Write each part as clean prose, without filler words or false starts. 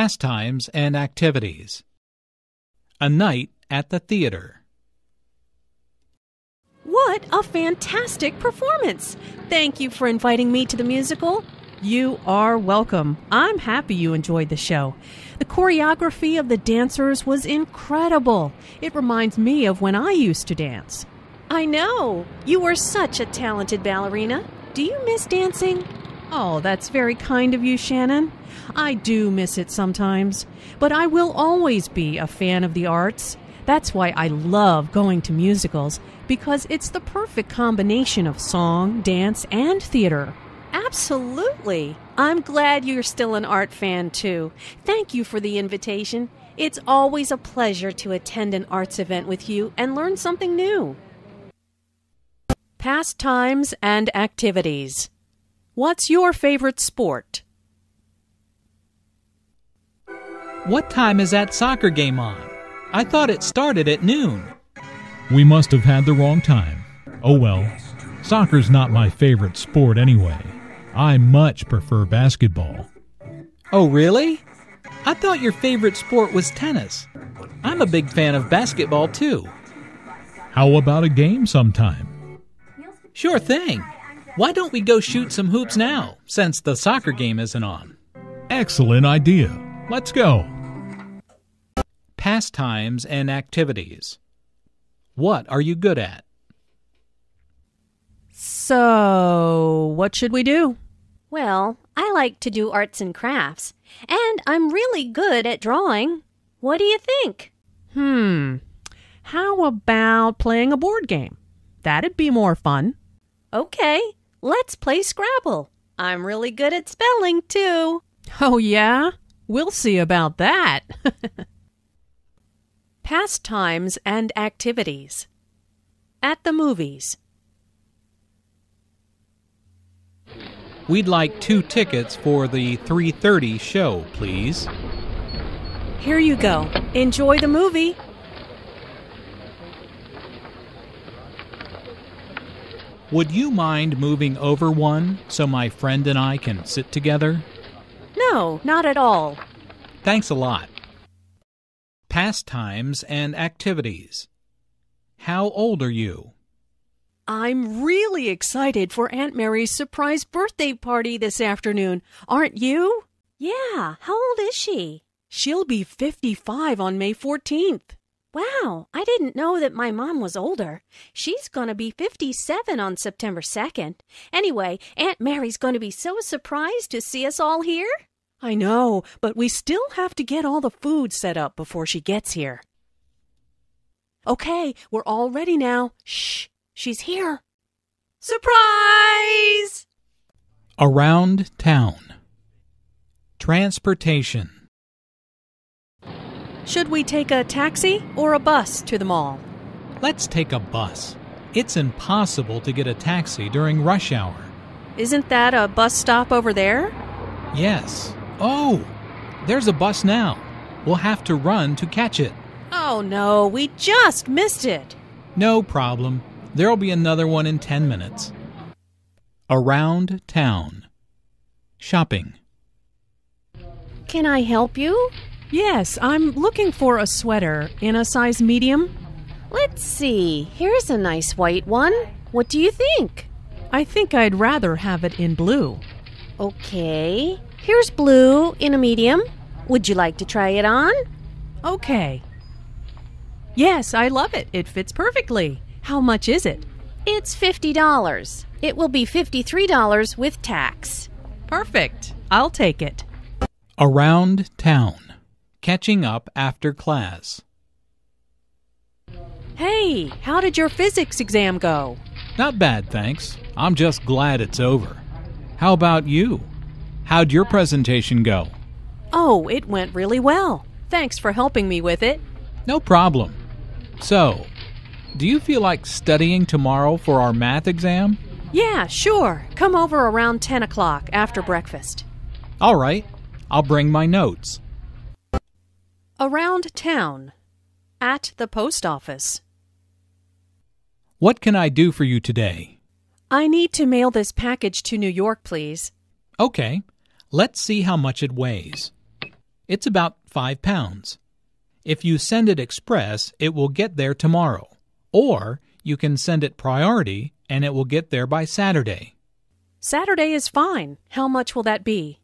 Pastimes and activities. A night at the theater. What a fantastic performance! Thank you for inviting me to the musical. You are welcome. I'm happy you enjoyed the show. The choreography of the dancers was incredible. It reminds me of when I used to dance. I know. You were such a talented ballerina. Do you miss dancing? Oh, that's very kind of you, Shannon. I do miss it sometimes, but I will always be a fan of the arts. That's why I love going to musicals, because it's the perfect combination of song, dance, and theater. Absolutely. I'm glad you're still an art fan, too. Thank you for the invitation. It's always a pleasure to attend an arts event with you and learn something new. Pastimes and activities. What's your favorite sport? What time is that soccer game on? I thought it started at noon. We must have had the wrong time. Oh well, soccer's not my favorite sport anyway. I much prefer basketball. Oh, really? I thought your favorite sport was tennis. I'm a big fan of basketball, too. How about a game sometime? Sure thing. Why don't we go shoot some hoops now, since the soccer game isn't on? Excellent idea. Let's go. Pastimes and activities. What are you good at? So, what should we do? Well, I like to do arts and crafts, and I'm really good at drawing. What do you think? How about playing a board game? That'd be more fun. Okay, let's play Scrabble. I'm really good at spelling, too. Oh, yeah? We'll see about that. Pastimes and activities. At the movies. We'd like 2 tickets for the 3:30 show, please. Here you go. Enjoy the movie. Would you mind moving over one so my friend and I can sit together? No, not at all. Thanks a lot. Pastimes and activities. How old are you? I'm really excited for Aunt Mary's surprise birthday party this afternoon. Aren't you? Yeah, how old is she? She'll be 55 on May 14th. Wow, I didn't know that my mom was older. She's going to be 57 on September 2nd. Anyway, Aunt Mary's going to be so surprised to see us all here. I know, but we still have to get all the food set up before she gets here. Okay, we're all ready now. Shh, she's here. Surprise! Around town. Transportation. Should we take a taxi or a bus to the mall? Let's take a bus. It's impossible to get a taxi during rush hour. Isn't that a bus stop over there? Yes. Oh, there's a bus now. We'll have to run to catch it. Oh no, we just missed it. No problem. There'll be another one in 10 minutes. Around town. Shopping. Can I help you? Yes, I'm looking for a sweater in a size medium. Let's see. Here's a nice white one. What do you think? I think I'd rather have it in blue. Okay. Here's blue in a medium. Would you like to try it on? Okay. Yes, I love it. It fits perfectly. How much is it? It's $50. It will be $53 with tax. Perfect. I'll take it. Around town. Catching up after class. Hey, how did your physics exam go? Not bad, thanks. I'm just glad it's over. How about you? How'd your presentation go? Oh, it went really well. Thanks for helping me with it. No problem. So, do you feel like studying tomorrow for our math exam? Yeah, sure. Come over around 10 o'clock after breakfast. All right. I'll bring my notes. Around town. At the post office. What can I do for you today? I need to mail this package to New York, please. Okay. Let's see how much it weighs. It's about 5 pounds. If you send it express, it will get there tomorrow. Or you can send it priority and it will get there by Saturday. Saturday is fine. How much will that be?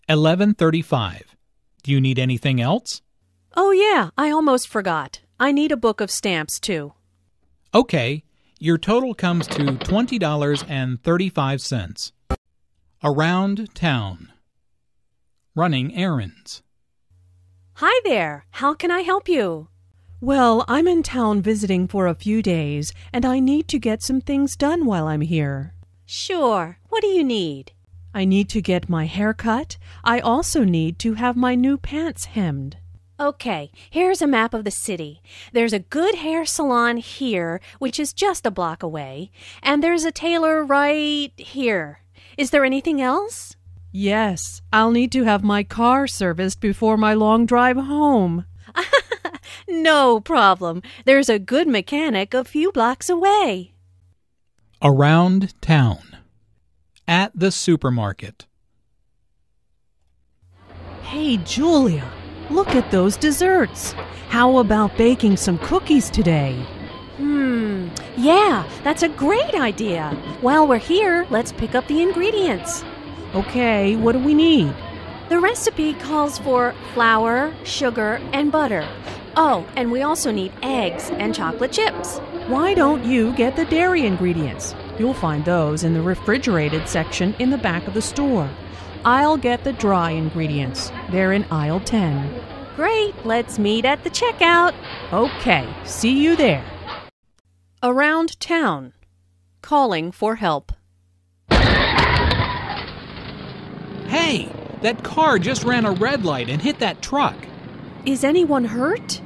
$11.35. Do you need anything else? Oh, yeah, I almost forgot. I need a book of stamps, too. Okay, your total comes to $20.35. Around town. Running errands. Hi there. How can I help you? Well, I'm in town visiting for a few days, and I need to get some things done while I'm here. Sure. What do you need? I need to get my hair cut. I also need to have my new pants hemmed. Okay, here's a map of the city. There's a good hair salon here, which is just a block away, and there's a tailor right here. Is there anything else? Yes, I'll need to have my car serviced before my long drive home. No problem. There's a good mechanic a few blocks away. Around town. At the supermarket. Hey, Julia, look at those desserts. How about baking some cookies today? Yeah, that's a great idea. While we're here, let's pick up the ingredients. Okay, what do we need? The recipe calls for flour, sugar, and butter. Oh, and we also need eggs and chocolate chips. Why don't you get the dairy ingredients? You'll find those in the refrigerated section in the back of the store. I'll get the dry ingredients. They're in aisle 10. Great, let's meet at the checkout. Okay, see you there. Around town. Calling for help. Hey, that car just ran a red light and hit that truck. Is anyone hurt?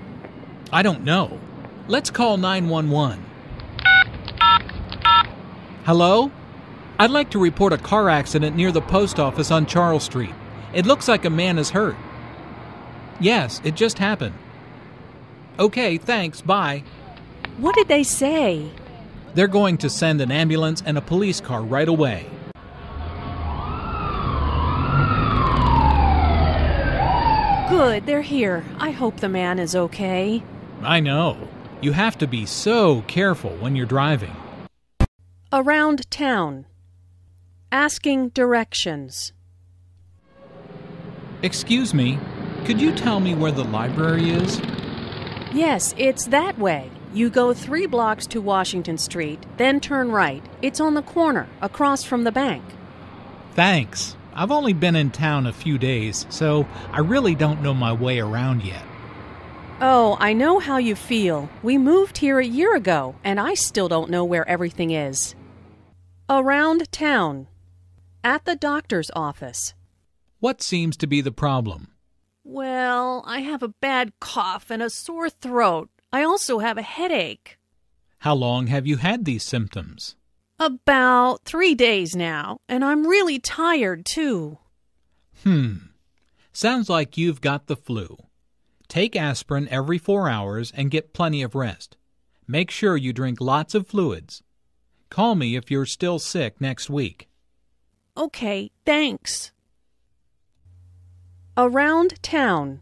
I don't know. Let's call 911. Hello? I'd like to report a car accident near the post office on Charles Street. It looks like a man is hurt. Yes, it just happened. Okay, thanks, bye. What did they say? They're going to send an ambulance and a police car right away. Good, they're here. I hope the man is okay. I know. You have to be so careful when you're driving. Around town. Asking directions. Excuse me, could you tell me where the library is? Yes, it's that way. You go 3 blocks to Washington Street, then turn right. It's on the corner, across from the bank. Thanks. I've only been in town a few days, so I really don't know my way around yet. Oh, I know how you feel. We moved here a year ago, and I still don't know where everything is. Around town. At the doctor's office. What seems to be the problem? Well, I have a bad cough and a sore throat. I also have a headache. How long have you had these symptoms? About 3 days now, and I'm really tired, too. Sounds like you've got the flu. Take aspirin every 4 hours and get plenty of rest. Make sure you drink lots of fluids. Call me if you're still sick next week. Okay, thanks. Around town.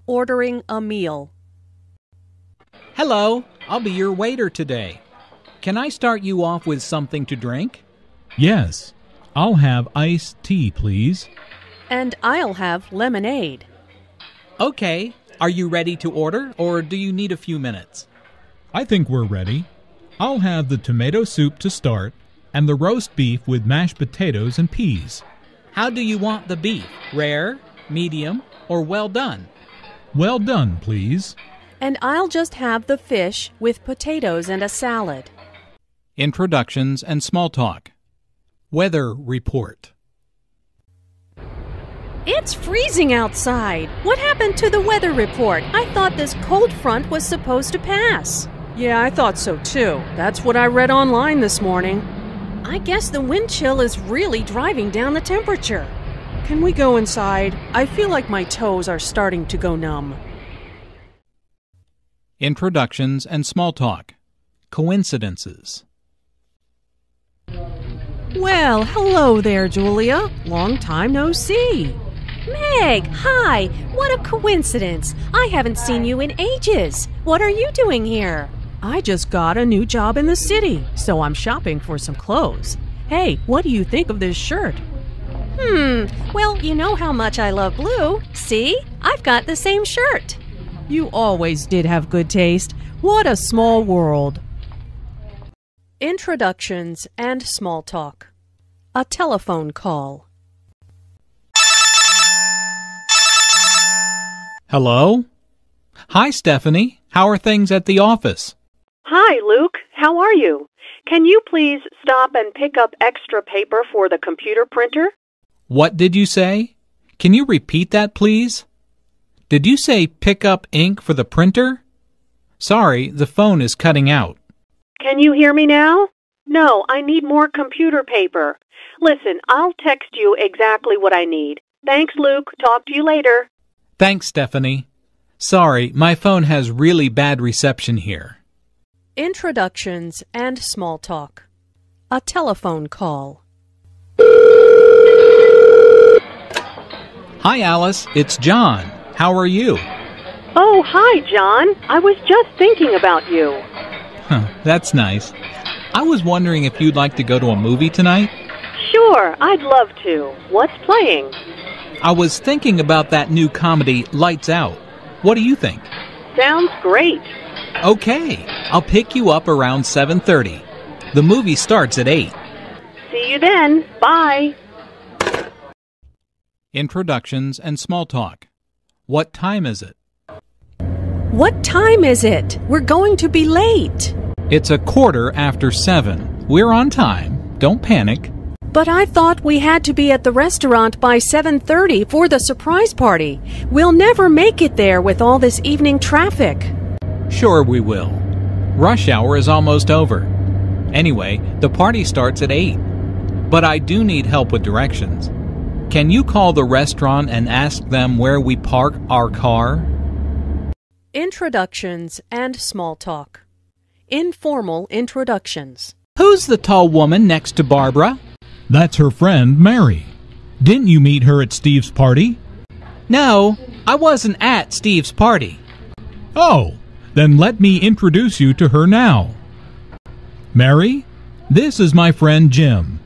Ordering a meal. Hello, I'll be your waiter today. Can I start you off with something to drink? Yes. I'll have iced tea, please. And I'll have lemonade. Okay. Are you ready to order, or do you need a few minutes? I think we're ready. I'll have the tomato soup to start, and the roast beef with mashed potatoes and peas. How do you want the beef? Rare, medium, or well done? Well done, please. And I'll just have the fish with potatoes and a salad. Introductions and small talk. Weather report. It's freezing outside. What happened to the weather report? I thought this cold front was supposed to pass. Yeah, I thought so too. That's what I read online this morning. I guess the wind chill is really driving down the temperature. Can we go inside? I feel like my toes are starting to go numb. Introductions and small talk. Coincidences. Well, hello there, Julia. Long time no see. Meg, hi! What a coincidence! I haven't seen you in ages. What are you doing here? I just got a new job in the city, so I'm shopping for some clothes. Hey, what do you think of this shirt? Well, you know how much I love blue. See? I've got the same shirt. You always did have good taste. What a small world. Introductions and small talk. A telephone call. Hello? Hi, Stephanie. How are things at the office? Hi, Luke. How are you? Can you please stop and pick up extra paper for the computer printer? What did you say? Can you repeat that, please? Did you say pick up ink for the printer? Sorry, the phone is cutting out. Can you hear me now? No, I need more computer paper. Listen, I'll text you exactly what I need. Thanks, Luke. Talk to you later. Thanks, Stephanie. Sorry, my phone has really bad reception here. Introductions and small talk. A telephone call. Hi, Alice. It's John. How are you? Oh, hi, John. I was just thinking about you. That's nice. I was wondering if you'd like to go to a movie tonight? Sure, I'd love to. What's playing? I was thinking about that new comedy, Lights Out. What do you think? Sounds great. Okay, I'll pick you up around 7:30. The movie starts at 8. See you then. Bye. Introductions and small talk. What time is it? What time is it? We're going to be late. It's 7:15. We're on time. Don't panic. But I thought we had to be at the restaurant by 7:30 for the surprise party. We'll never make it there with all this evening traffic. Sure we will. Rush hour is almost over. Anyway, the party starts at 8. But I do need help with directions. Can you call the restaurant and ask them where we park our car? Introductions and small talk. Informal introductions. Who's the tall woman next to Barbara? That's her friend, Mary. Didn't you meet her at Steve's party? No, I wasn't at Steve's party. Oh, then let me introduce you to her now. Mary, this is my friend Jim.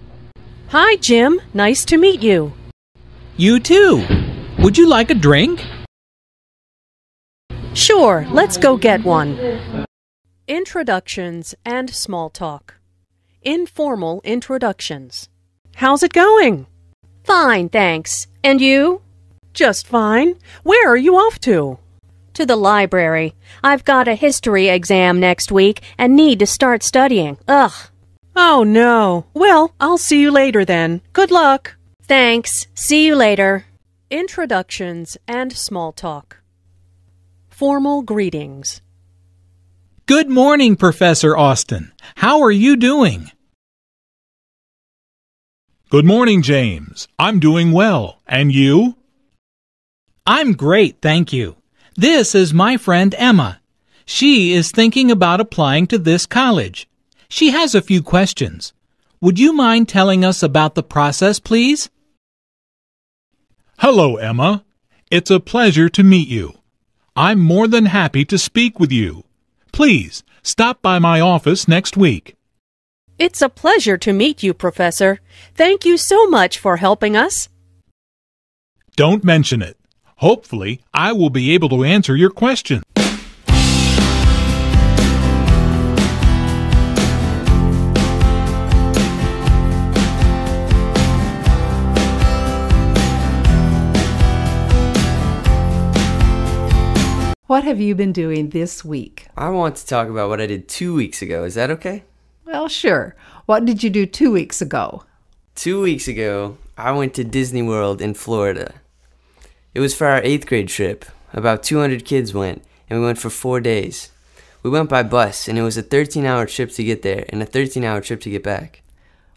Hi, Jim. Nice to meet you. You too. Would you like a drink? Sure, let's go get one. Introductions and small talk. Informal introductions. How's it going? Fine, thanks. And you? Just fine. Where are you off to? To the library. I've got a history exam next week and need to start studying. Ugh. Oh, no. Well, I'll see you later then. Good luck. Thanks. See you later. Introductions and small talk. Formal greetings. Good morning, Professor Austin. How are you doing? Good morning, James. I'm doing well. And you? I'm great, thank you. This is my friend Emma. She is thinking about applying to this college. She has a few questions. Would you mind telling us about the process, please? Hello, Emma. It's a pleasure to meet you. I'm more than happy to speak with you. Please, stop by my office next week. It's a pleasure to meet you, Professor. Thank you so much for helping us. Don't mention it. Hopefully, I will be able to answer your question. What have you been doing this week? I want to talk about what I did 2 weeks ago. Is that okay? Well, sure. What did you do 2 weeks ago? 2 weeks ago, I went to Disney World in Florida. It was for our 8th grade trip. About 200 kids went, and we went for 4 days. We went by bus, and it was a 13-hour trip to get there and a 13-hour trip to get back.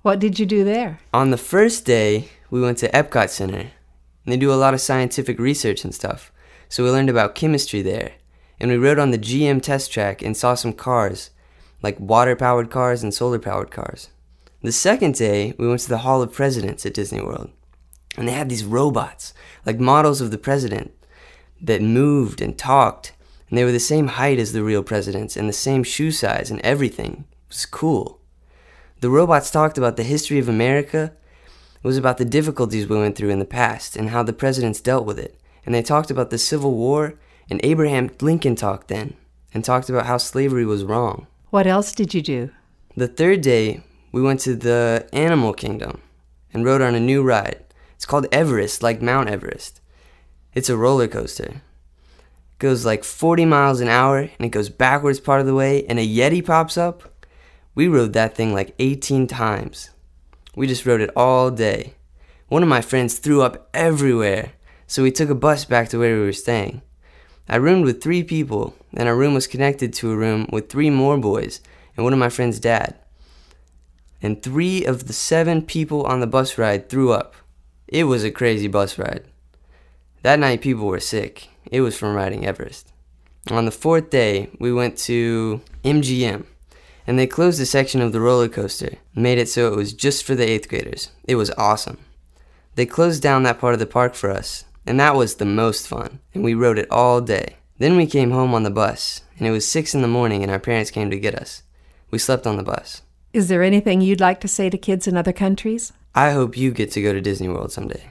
What did you do there? On the first day, we went to Epcot Center. And they do a lot of scientific research and stuff. So we learned about chemistry there. And we rode on the GM test track and saw some cars, like water-powered cars and solar-powered cars. The second day, we went to the Hall of Presidents at Disney World. And they had these robots, like models of the president, that moved and talked. And they were the same height as the real presidents and the same shoe size and everything. It was cool. The robots talked about the history of America. It was about the difficulties we went through in the past and how the presidents dealt with it. And they talked about the Civil War, and Abraham Lincoln talked then, and talked about how slavery was wrong. What else did you do? The third day, we went to the animal kingdom and rode on a new ride. It's called Everest, like Mount Everest. It's a roller coaster. It goes like 40 miles an hour, and it goes backwards part of the way, and a Yeti pops up. We rode that thing like 18 times. We just rode it all day. One of my friends threw up everywhere, so we took a bus back to where we were staying. I roomed with 3 people, and our room was connected to a room with 3 more boys and one of my friend's dad. And 3 of the 7 people on the bus ride threw up. It was a crazy bus ride. That night people were sick. It was from riding Everest. On the 4th day, we went to MGM. And they closed a section of the roller coaster and made it so it was just for the 8th graders. It was awesome. They closed down that part of the park for us, and that was the most fun, and we rode it all day. Then we came home on the bus, and it was 6 in the morning and our parents came to get us. We slept on the bus. Is there anything you'd like to say to kids in other countries? I hope you get to go to Disney World someday.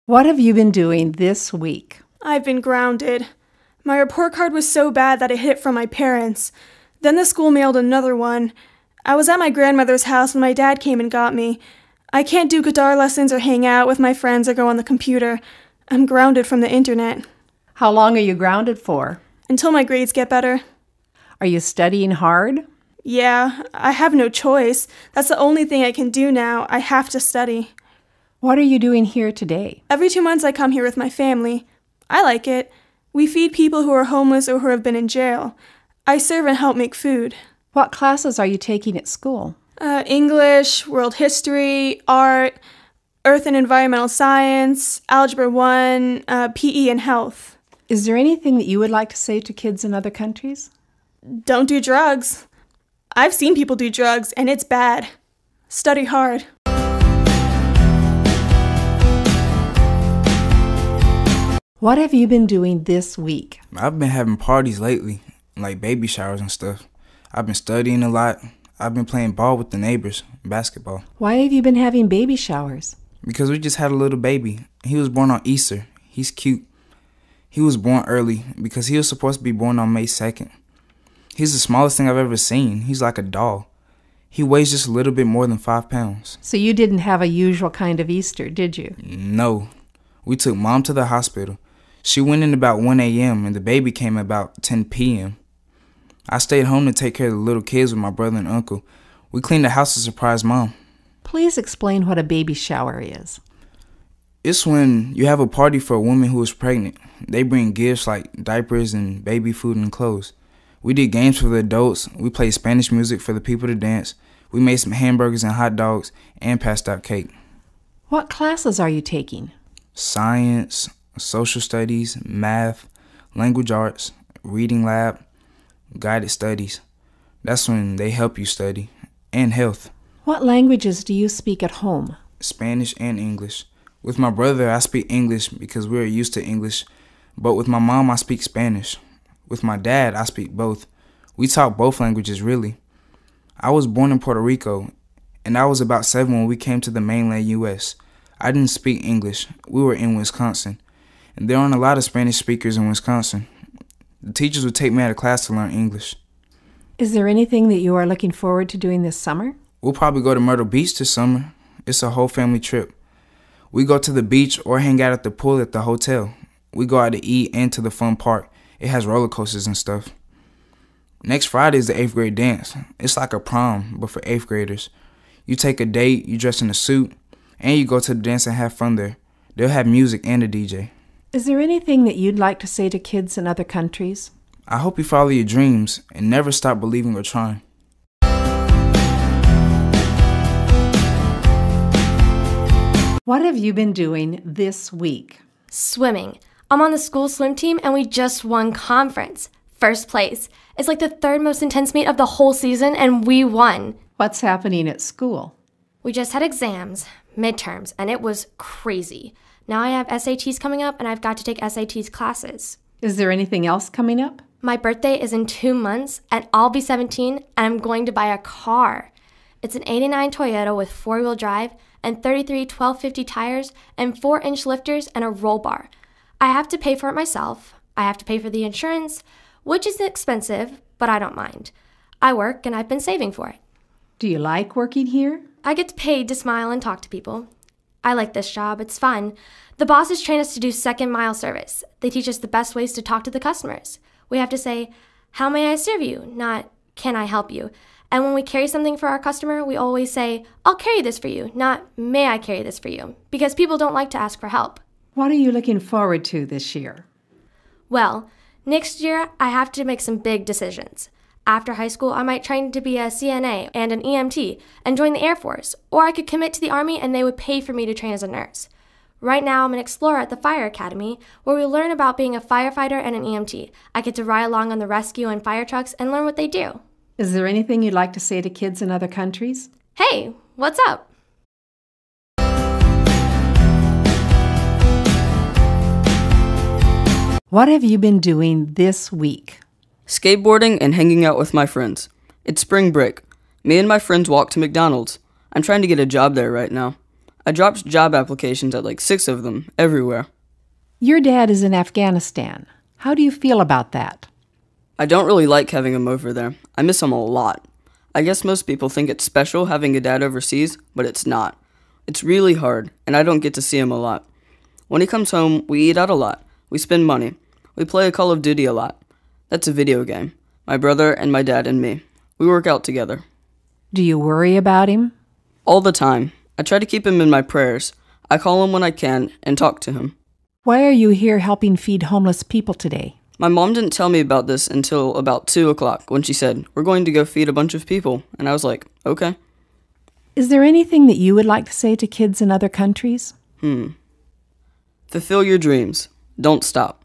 What have you been doing this week? I've been grounded. My report card was so bad that it hid from my parents. Then the school mailed another one. I was at my grandmother's house when my dad came and got me. I can't do guitar lessons or hang out with my friends or go on the computer. I'm grounded from the internet. How long are you grounded for? Until my grades get better. Are you studying hard? Yeah, I have no choice. That's the only thing I can do now. I have to study. What are you doing here today? Every 2 months I come here with my family. I like it. We feed people who are homeless or who have been in jail. I serve and help make food. What classes are you taking at school? English, world history, art, earth and environmental science, algebra 1, PE and health. Is there anything that you would like to say to kids in other countries? Don't do drugs. I've seen people do drugs, and it's bad. Study hard. What have you been doing this week? I've been having parties lately, like baby showers and stuff. I've been studying a lot. I've been playing ball with the neighbors, basketball. Why have you been having baby showers? Because we just had a little baby. He was born on Easter. He's cute. He was born early because he was supposed to be born on May 2nd. He's the smallest thing I've ever seen. He's like a doll. He weighs just a little bit more than 5 pounds. So you didn't have a usual kind of Easter, did you? No. We took Mom to the hospital. She went in about 1 a.m. and the baby came about 10 p.m. I stayed home to take care of the little kids with my brother and uncle. We cleaned the house to surprise Mom. Please explain what a baby shower is. It's when you have a party for a woman who is pregnant. They bring gifts like diapers and baby food and clothes. We did games for the adults. We played Spanish music for the people to dance. We made some hamburgers and hot dogs and passed out cake. What classes are you taking? Science, social studies, math, language arts, reading lab, guided studies. That's when they help you study. And health. What languages do you speak at home? Spanish and English. With my brother, I speak English because we're used to English. But with my mom, I speak Spanish. With my dad, I speak both. We talk both languages, really. I was born in Puerto Rico, and I was about 7 when we came to the mainland U.S. I didn't speak English. We were in Wisconsin. And there aren't a lot of Spanish speakers in Wisconsin. The teachers would take me out of class to learn English. Is there anything that you are looking forward to doing this summer? We'll probably go to Myrtle Beach this summer. It's a whole family trip. We go to the beach or hang out at the pool at the hotel. We go out to eat and to the fun park. It has roller coasters and stuff. Next Friday is the 8th grade dance. It's like a prom, but for 8th graders. You take a date, you dress in a suit, and you go to the dance and have fun there. They'll have music and a DJ. Is there anything that you'd like to say to kids in other countries? I hope you follow your dreams and never stop believing or trying. What have you been doing this week? Swimming. I'm on the school swim team and we just won conference. First place. It's like the 3rd most intense meet of the whole season and we won. What's happening at school? We just had exams, midterms, and it was crazy. Now I have SATs coming up and I've got to take SATs classes. Is there anything else coming up? My birthday is in 2 months and I'll be 17 and I'm going to buy a car. It's an 89 Toyota with 4-wheel drive and 33 1250 tires and 4-inch lifters and a roll bar. I have to pay for it myself. I have to pay for the insurance, which is expensive, but I don't mind. I work and I've been saving for it. Do you like working here? I get paid to smile and talk to people. I like this job. It's fun. The bosses train us to do second mile service. They teach us the best ways to talk to the customers. We have to say, "How may I serve you?" not, "Can I help you?" And when we carry something for our customer, we always say, "I'll carry this for you," not, "May I carry this for you?" Because people don't like to ask for help. What are you looking forward to this year? Well, next year I have to make some big decisions. After high school, I might train to be a CNA and an EMT and join the Air Force, or I could commit to the Army and they would pay for me to train as a nurse. Right now, I'm an explorer at the Fire Academy, where we learn about being a firefighter and an EMT. I get to ride along on the rescue and fire trucks and learn what they do. Is there anything you'd like to say to kids in other countries? Hey, what's up? What have you been doing this week? Skateboarding and hanging out with my friends. It's spring break. Me and my friends walk to McDonald's. I'm trying to get a job there right now. I dropped job applications at like 6 of them, everywhere. Your dad is in Afghanistan. How do you feel about that? I don't really like having him over there. I miss him a lot. I guess most people think it's special having a dad overseas, but it's not. It's really hard, and I don't get to see him a lot. When he comes home, we eat out a lot. We spend money. We play Call of Duty a lot. That's a video game. My brother and my dad and me. We work out together. Do you worry about him? All the time. I try to keep him in my prayers. I call him when I can and talk to him. Why are you here helping feed homeless people today? My mom didn't tell me about this until about 2 o'clock when she said, "We're going to go feed a bunch of people." And I was like, okay. Is there anything that you would like to say to kids in other countries? Fulfill your dreams. Don't stop.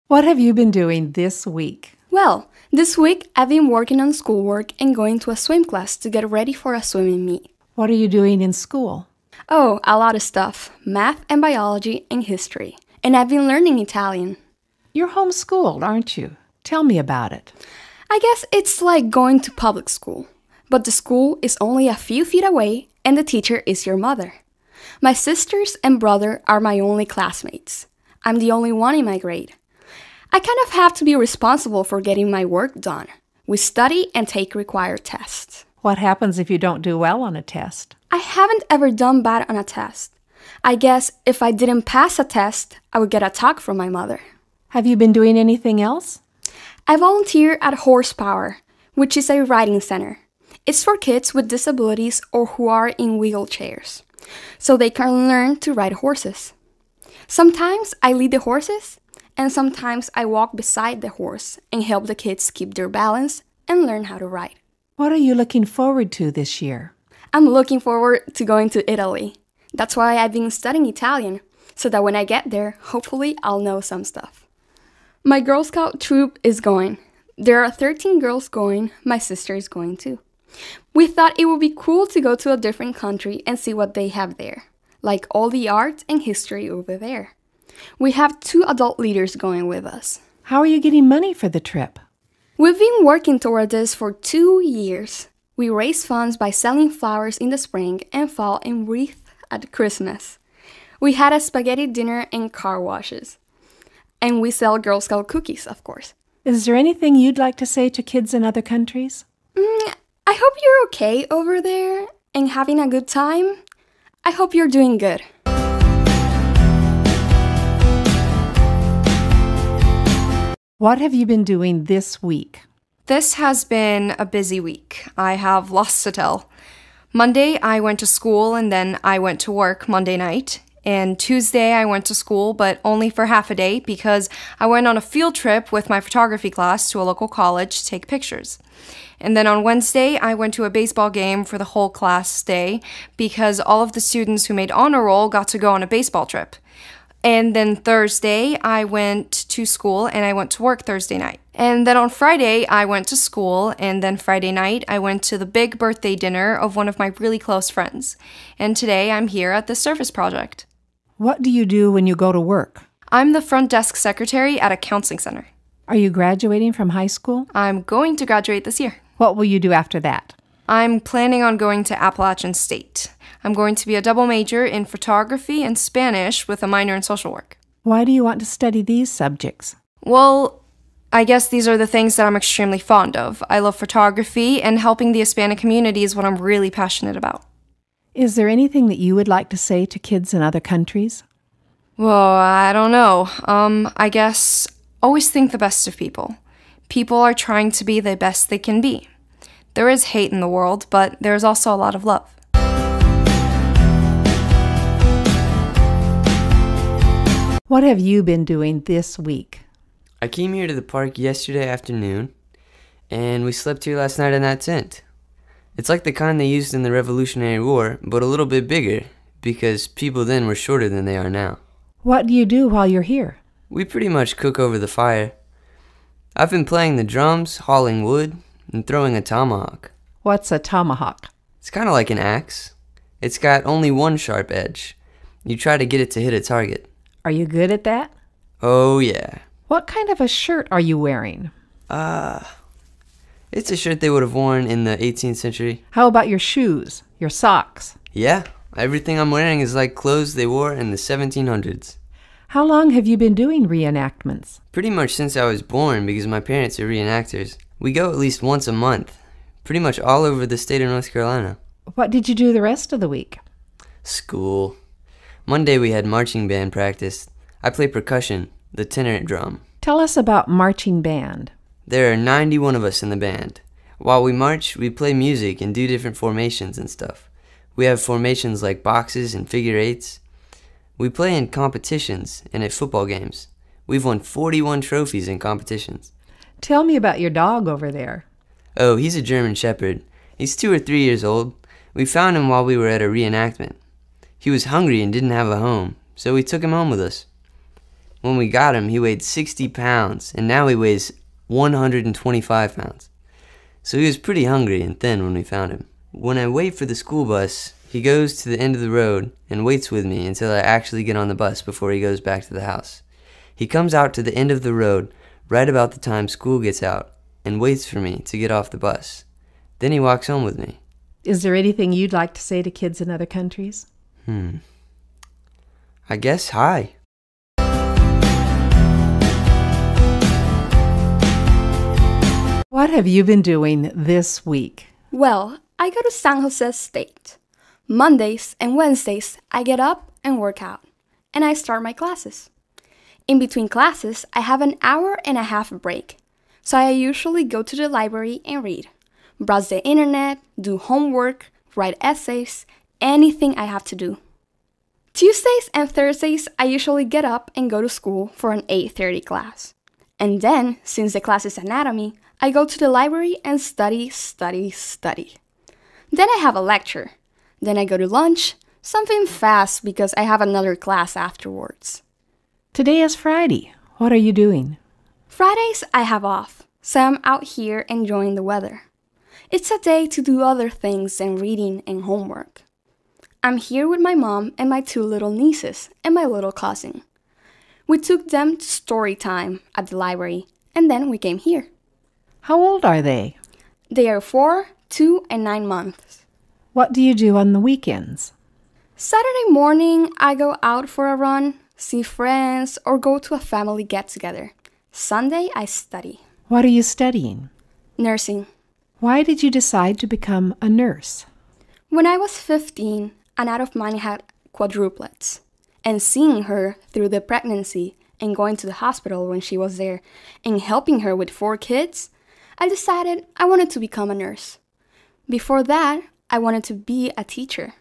What have you been doing this week? Well, this week I've been working on schoolwork and going to a swim class to get ready for a swimming meet. What are you doing in school? Oh, a lot of stuff. Math and biology and history. And I've been learning Italian. You're homeschooled, aren't you? Tell me about it. I guess it's like going to public school. But the school is only a few feet away and the teacher is your mother. My sisters and brother are my only classmates. I'm the only one in my grade. I kind of have to be responsible for getting my work done. We study and take required tests. What happens if you don't do well on a test? I haven't ever done bad on a test. I guess if I didn't pass a test, I would get a talk from my mother. Have you been doing anything else? I volunteer at Horsepower, which is a riding center. It's for kids with disabilities or who are in wheelchairs, so they can learn to ride horses. Sometimes I lead the horses, and sometimes I walk beside the horse and help the kids keep their balance and learn how to ride. What are you looking forward to this year? I'm looking forward to going to Italy. That's why I've been studying Italian, so that when I get there, hopefully I'll know some stuff. My Girl Scout troop is going. There are 13 girls going. My sister is going too. We thought it would be cool to go to a different country and see what they have there, like all the art and history over there. We have 2 adult leaders going with us. How are you getting money for the trip? We've been working toward this for 2 years. We raise funds by selling flowers in the spring and fall and wreaths at Christmas. We had a spaghetti dinner and car washes. And we sell Girl Scout cookies, of course. Is there anything you'd like to say to kids in other countries? I hope you're okay over there and having a good time. I hope you're doing good. What have you been doing this week? This has been a busy week. I have lots to tell. Monday, I went to school and then I went to work Monday night. And Tuesday, I went to school, but only for half a day because I went on a field trip with my photography class to a local college to take pictures. And then on Wednesday, I went to a baseball game for the whole class day because all of the students who made honor roll got to go on a baseball trip. And then Thursday, I went to school and I went to work Thursday night. And then on Friday, I went to school, and then Friday night, I went to the big birthday dinner of one of my really close friends. And today, I'm here at the service project. What do you do when you go to work? I'm the front desk secretary at a counseling center. Are you graduating from high school? I'm going to graduate this year. What will you do after that? I'm planning on going to Appalachian State. I'm going to be a double major in photography and Spanish with a minor in social work. Why do you want to study these subjects? Well, I guess these are the things that I'm extremely fond of. I love photography, and helping the Hispanic community is what I'm really passionate about. Is there anything that you would like to say to kids in other countries? Well, I don't know. I guess always think the best of people. People are trying to be the best they can be. There is hate in the world, but there's also a lot of love. What have you been doing this week? I came here to the park yesterday afternoon, and we slept here last night in that tent. It's like the kind they used in the Revolutionary War, but a little bit bigger, because people then were shorter than they are now. What do you do while you're here? We pretty much cook over the fire. I've been playing the drums, hauling wood, and throwing a tomahawk. What's a tomahawk? It's kind of like an axe. It's got only one sharp edge. You try to get it to hit a target. Are you good at that? Oh, yeah. What kind of a shirt are you wearing? It's a shirt they would have worn in the 18th century. How about your shoes, your socks? Yeah, everything I'm wearing is like clothes they wore in the 1700s. How long have you been doing reenactments? Pretty much since I was born, because my parents are reenactors. We go at least once a month, pretty much all over the state of North Carolina. What did you do the rest of the week? School. Monday we had marching band practice. I play percussion, the tenor drum. Tell us about marching band. There are 91 of us in the band. While we march, we play music and do different formations and stuff. We have formations like boxes and figure eights. We play in competitions and at football games. We've won 41 trophies in competitions. Tell me about your dog over there. Oh, he's a German Shepherd. He's 2 or 3 years old. We found him while we were at a reenactment. He was hungry and didn't have a home, so we took him home with us. When we got him, he weighed 60 pounds, and now he weighs 125 pounds. So he was pretty hungry and thin when we found him. When I wait for the school bus, he goes to the end of the road and waits with me until I actually get on the bus before he goes back to the house. He comes out to the end of the road right about the time school gets out and waits for me to get off the bus. Then he walks home with me. Is there anything you'd like to say to kids in other countries? I guess hi. What have you been doing this week? Well, I go to San Jose State. Mondays and Wednesdays, I get up and work out, and I start my classes. In between classes, I have an hour and a half break, so I usually go to the library and read, browse the internet, do homework, write essays, anything I have to do. Tuesdays and Thursdays, I usually get up and go to school for an 8:30 class. And then, since the class is anatomy, I go to the library and study. Then I have a lecture. Then I go to lunch, something fast because I have another class afterwards. Today is Friday. What are you doing? Fridays I have off, so I'm out here enjoying the weather. It's a day to do other things than reading and homework. I'm here with my mom and my 2 little nieces and my little cousin. We took them to story time at the library, and then we came here. How old are they? They are 4, 2, and 9 months. What do you do on the weekends? Saturday morning, I go out for a run, see friends, or go to a family get-together. Sunday, I study. What are you studying? Nursing. Why did you decide to become a nurse? When I was 15, an aunt of mine had quadruplets. And seeing her through the pregnancy and going to the hospital when she was there and helping her with 4 kids, I decided I wanted to become a nurse. Before that, I wanted to be a teacher.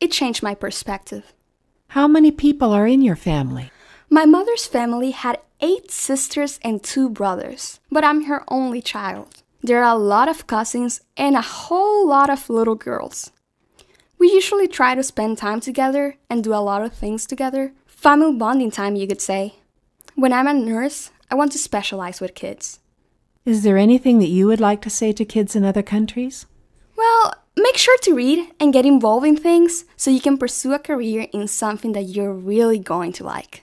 It changed my perspective. How many people are in your family? My mother's family had 8 sisters and 2 brothers, but I'm her only child. There are a lot of cousins and a whole lot of little girls. We usually try to spend time together and do a lot of things together. Family bonding time, you could say. When I'm a nurse, I want to specialize with kids. Is there anything that you would like to say to kids in other countries? Well, make sure to read and get involved in things so you can pursue a career in something that you're really going to like.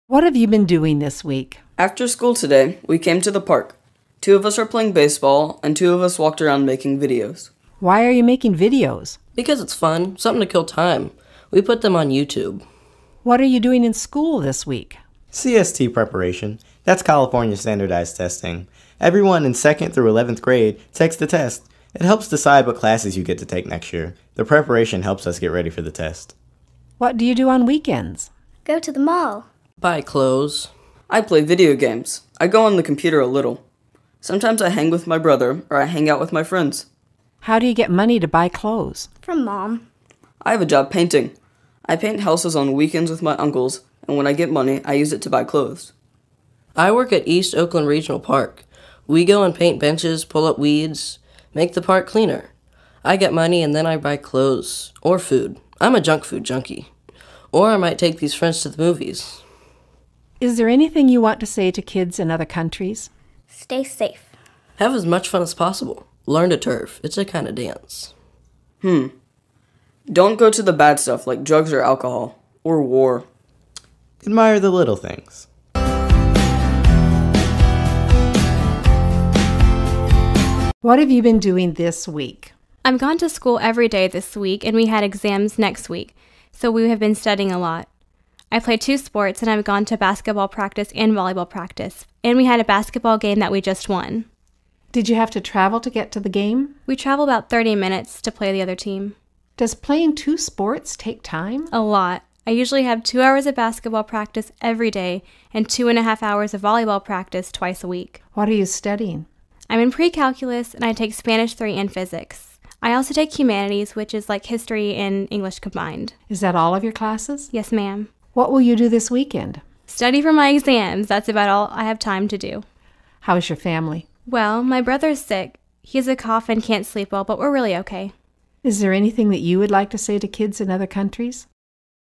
What have you been doing this week? After school today, we came to the park. 2 of us are playing baseball, and 2 of us walked around making videos. Why are you making videos? Because it's fun, something to kill time. We put them on YouTube. What are you doing in school this week? CST preparation. That's California standardized testing. Everyone in 2nd through 11th grade takes the test. It helps decide what classes you get to take next year. The preparation helps us get ready for the test. What do you do on weekends? Go to the mall. Buy clothes. I play video games. I go on the computer a little. Sometimes I hang with my brother, or I hang out with my friends. How do you get money to buy clothes? From Mom. I have a job painting. I paint houses on weekends with my uncles, and when I get money, I use it to buy clothes. I work at East Oakland Regional Park. We go and paint benches, pull up weeds, make the park cleaner. I get money and then I buy clothes or food. I'm a junk food junkie. Or I might take these friends to the movies. Is there anything you want to say to kids in other countries? Stay safe. Have as much fun as possible. Learn to turf. It's a kind of dance. Don't go to the bad stuff like drugs or alcohol, or war. Admire the little things. What have you been doing this week? I'm gone to school every day this week, and we had exams next week, so we have been studying a lot. I play 2 sports, and I've gone to basketball practice and volleyball practice, and we had a basketball game that we just won. Did you have to travel to get to the game? We travel about 30 minutes to play the other team. Does playing 2 sports take time? A lot. I usually have 2 hours of basketball practice every day and 2.5 hours of volleyball practice twice a week. What are you studying? I'm in pre-calculus, and I take Spanish 3 and physics. I also take humanities, which is like history and English combined. Is that all of your classes? Yes, ma'am. What will you do this weekend? Study for my exams. That's about all I have time to do. How's your family? Well, my brother's sick. He has a cough and can't sleep well, but we're really okay. Is there anything that you would like to say to kids in other countries?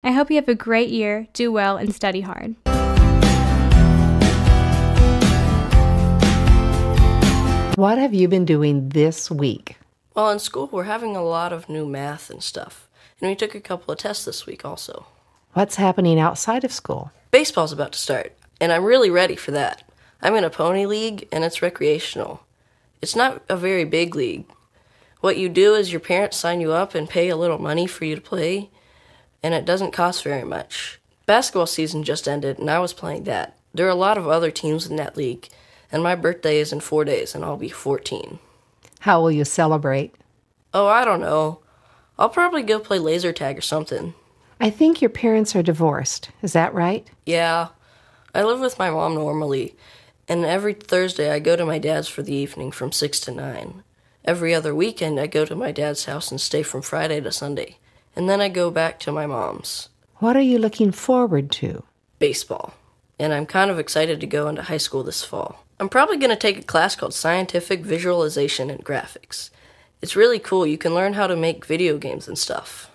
I hope you have a great year, do well, and study hard. What have you been doing this week? Well, in school, we're having a lot of new math and stuff. And we took a couple of tests this week also. What's happening outside of school? Baseball's about to start, and I'm really ready for that. I'm in a pony league, and it's recreational. It's not a very big league. What you do is your parents sign you up and pay a little money for you to play, and it doesn't cost very much. Basketball season just ended, and I was playing that. There are a lot of other teams in that league, and my birthday is in 4 days, and I'll be 14. How will you celebrate? Oh, I don't know. I'll probably go play laser tag or something. I think your parents are divorced. Is that right? Yeah. I live with my mom normally, and every Thursday I go to my dad's for the evening from 6 to 9. Every other weekend I go to my dad's house and stay from Friday to Sunday, and then I go back to my mom's. What are you looking forward to? Baseball. And I'm kind of excited to go into high school this fall. I'm probably going to take a class called Scientific Visualization and Graphics. It's really cool. You can learn how to make video games and stuff.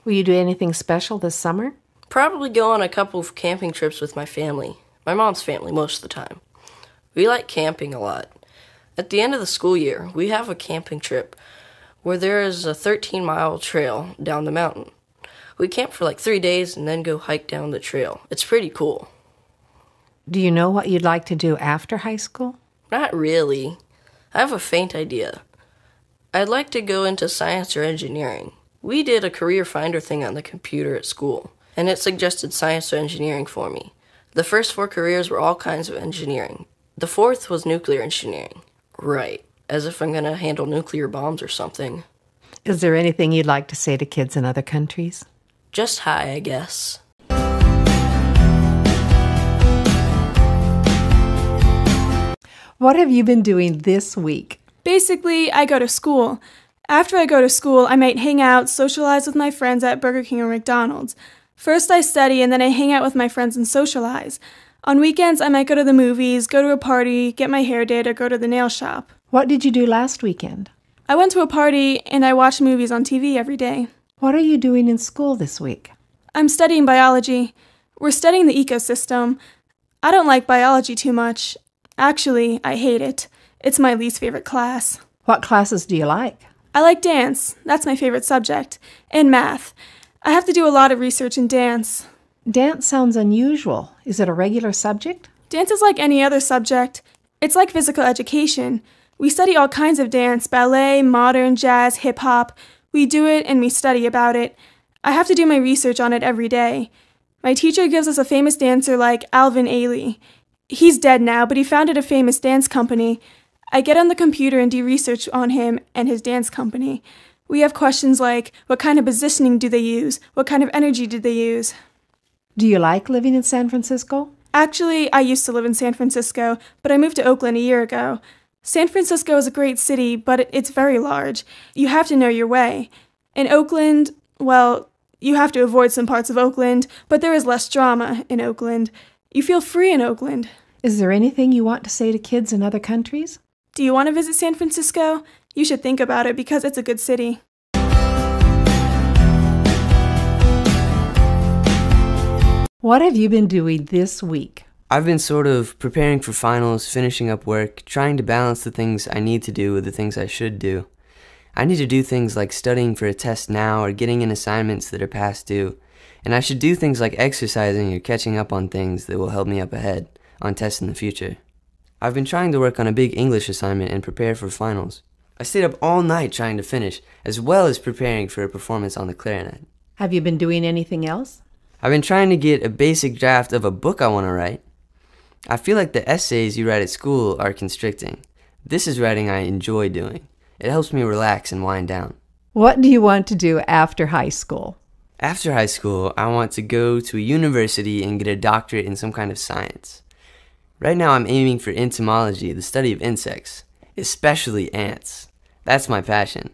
Will you do anything special this summer? Probably go on a couple of camping trips with my family. My mom's family most of the time. We like camping a lot. At the end of the school year, we have a camping trip where there is a 13-mile trail down the mountain. We camp for like 3 days and then go hike down the trail. It's pretty cool. Do you know what you'd like to do after high school? Not really. I have a faint idea. I'd like to go into science or engineering. We did a career finder thing on the computer at school, and it suggested science or engineering for me. The first 4 careers were all kinds of engineering. The 4th was nuclear engineering. Right, as if I'm going to handle nuclear bombs or something. Is there anything you'd like to say to kids in other countries? Just hi, I guess. What have you been doing this week? Basically, I go to school. After I go to school, I might hang out, socialize with my friends at Burger King or McDonald's. First I study, and then I hang out with my friends and socialize. On weekends, I might go to the movies, go to a party, get my hair did, or go to the nail shop. What did you do last weekend? I went to a party, and I watched movies on TV every day. What are you doing in school this week? I'm studying biology. We're studying the ecosystem. I don't like biology too much. Actually, I hate it. It's my least favorite class. What classes do you like? I like dance. That's my favorite subject. And math. I have to do a lot of research in dance. Dance sounds unusual. Is it a regular subject? Dance is like any other subject. It's like physical education. We study all kinds of dance, ballet, modern, jazz, hip-hop. We do it and we study about it. I have to do my research on it every day. My teacher gives us a famous dancer like Alvin Ailey. He's dead now, but he founded a famous dance company. I get on the computer and do research on him and his dance company. We have questions like, what kind of positioning do they use? What kind of energy do they use? Do you like living in San Francisco? Actually, I used to live in San Francisco, but I moved to Oakland a year ago. San Francisco is a great city, but it's very large. You have to know your way. In Oakland, well, you have to avoid some parts of Oakland, but there is less drama in Oakland. You feel free in Oakland. Is there anything you want to say to kids in other countries? Do you want to visit San Francisco? You should think about it because it's a good city. What have you been doing this week? I've been sort of preparing for finals, finishing up work, trying to balance the things I need to do with the things I should do. I need to do things like studying for a test now or getting in assignments that are past due. And I should do things like exercising or catching up on things that will help me up ahead on tests in the future. I've been trying to work on a big English assignment and prepare for finals. I stayed up all night trying to finish, as well as preparing for a performance on the clarinet. Have you been doing anything else? I've been trying to get a basic draft of a book I want to write. I feel like the essays you write at school are constricting. This is writing I enjoy doing. It helps me relax and wind down. What do you want to do after high school? After high school, I want to go to a university and get a doctorate in some kind of science. Right now I'm aiming for entomology, the study of insects, especially ants. That's my passion.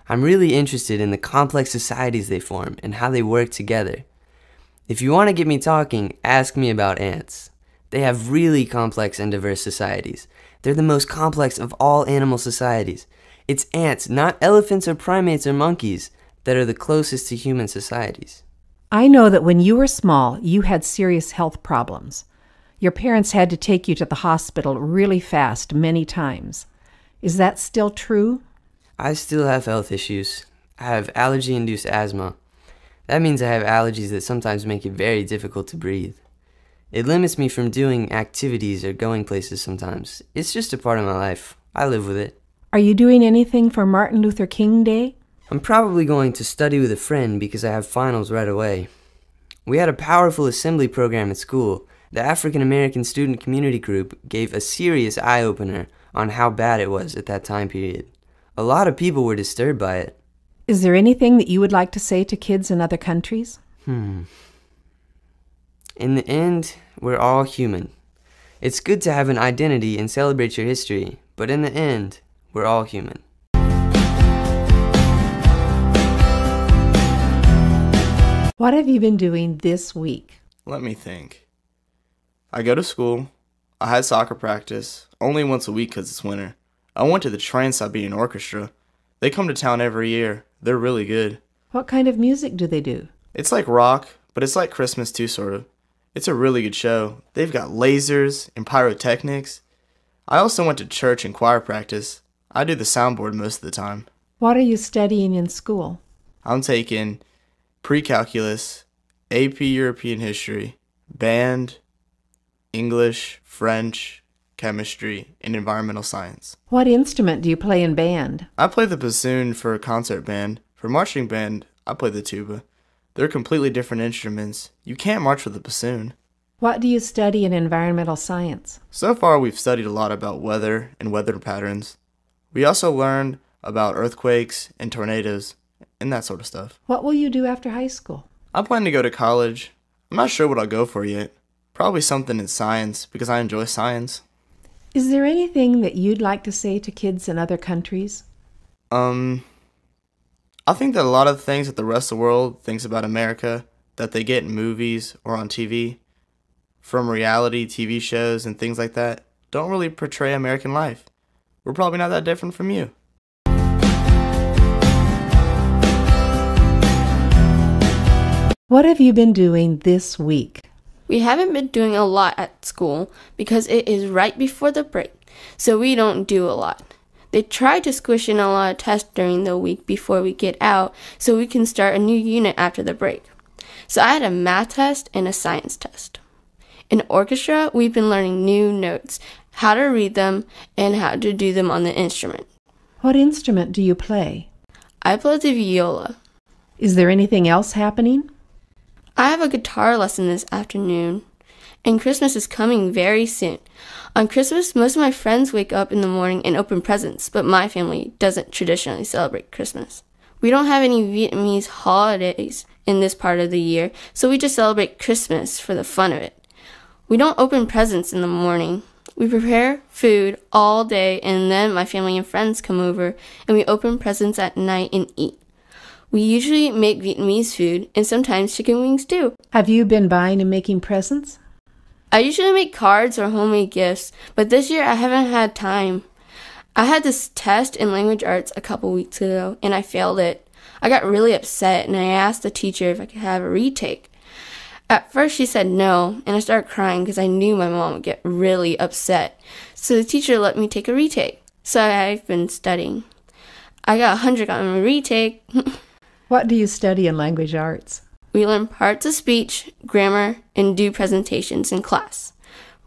I'm really interested in the complex societies they form and how they work together. If you want to get me talking, ask me about ants. They have really complex and diverse societies. They're the most complex of all animal societies. It's ants, not elephants or primates or monkeys, that are the closest to human societies. I know that when you were small, you had serious health problems. Your parents had to take you to the hospital really fast many times. Is that still true? I still have health issues. I have allergy-induced asthma. That means I have allergies that sometimes make it very difficult to breathe. It limits me from doing activities or going places sometimes. It's just a part of my life. I live with it. Are you doing anything for Martin Luther King Day? I'm probably going to study with a friend because I have finals right away. We had a powerful assembly program at school. The African American Student Community Group gave a serious eye-opener on how bad it was at that time period. A lot of people were disturbed by it. Is there anything that you would like to say to kids in other countries? In the end, we're all human. It's good to have an identity and celebrate your history, but in the end, we're all human. What have you been doing this week? Let me think. I go to school. I had soccer practice, only once a week because it's winter. I went to the Trans-Siberian Orchestra. They come to town every year. They're really good. What kind of music do they do? It's like rock, but it's like Christmas too, sort of. It's a really good show. They've got lasers and pyrotechnics. I also went to church and choir practice. I do the soundboard most of the time. What are you studying in school? I'm taking pre-calculus, AP European history, band, English, French, chemistry, and environmental science. What instrument do you play in band? I play the bassoon for a concert band. For marching band, I play the tuba. They're completely different instruments. You can't march with a bassoon. What do you study in environmental science? So far, we've studied a lot about weather and weather patterns. We also learned about earthquakes and tornadoes and that sort of stuff. What will you do after high school? I plan to go to college. I'm not sure what I'll go for yet. Probably something in science because I enjoy science. Is there anything that you'd like to say to kids in other countries? I think that a lot of things that the rest of the world thinks about America that they get in movies or on TV, from reality TV shows and things like that, don't really portray American life. We're probably not that different from you. What have you been doing this week? We haven't been doing a lot at school because it is right before the break, so we don't do a lot. They try to squish in a lot of tests during the week before we get out so we can start a new unit after the break. So I had a math test and a science test. In orchestra, we've been learning new notes, how to read them, and how to do them on the instrument. What instrument do you play? I play the viola. Is there anything else happening? I have a guitar lesson this afternoon, and Christmas is coming very soon. On Christmas, most of my friends wake up in the morning and open presents, but my family doesn't traditionally celebrate Christmas. We don't have any Vietnamese holidays in this part of the year, so we just celebrate Christmas for the fun of it. We don't open presents in the morning. We prepare food all day, and then my family and friends come over, and we open presents at night and eat. We usually make Vietnamese food, and sometimes chicken wings too. Have you been buying and making presents? I usually make cards or homemade gifts, but this year I haven't had time. I had this test in language arts a couple weeks ago, and I failed it. I got really upset, and I asked the teacher if I could have a retake. At first she said no, and I started crying because I knew my mom would get really upset. So the teacher let me take a retake. So I've been studying. I got 100 on my retake. What do you study in language arts? We learn parts of speech, grammar, and do presentations in class.